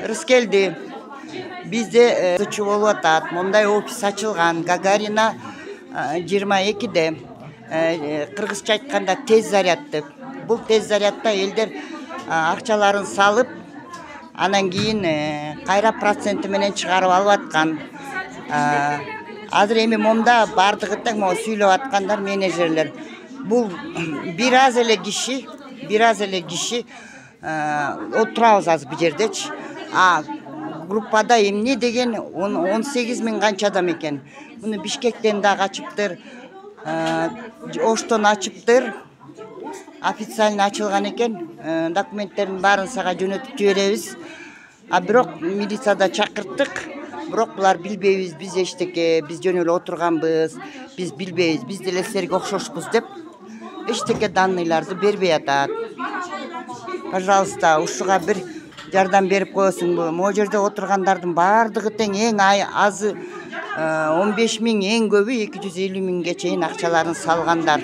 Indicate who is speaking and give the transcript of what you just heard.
Speaker 1: Кыргыз келди. Бизде сычы болуп атат. Мондай офис ачылган Гагарина 22-де. Кыргызча айтканда тез зарядты. Бул тез зарядта элдер акчаларын салып, анан кийин кайра проценти менен чыгарып алып аткан. Азыр эми момда бардыгы тең могу сүйлөп аткандар менеджерлер. Бул бир аз эле киши отурабыз азыр бул жердечи. Группада эмне деген 18 миң канча адам экен. Муну Бишкектен да ачыптыр, Оштон ачыптыр. Официально ачылган экен. Документтердин баарын сага жөнөтүп жиберебиз. Бирок милицияда чакырттык. Бирок булар билбейбиз, биз эчтеке, биз жөн эле отурганбыз, биз билбейбиз, биз деле силерге окшошпуз деп эчтеке данныйларды бербей атат. Пожалуйста, ушуга бир жардам берип коесуңбу? Могу жерде отургандардын баардыгы тең, эң азы 15 миң, эң көбү 250 миңге чейин акчаларын салгандар.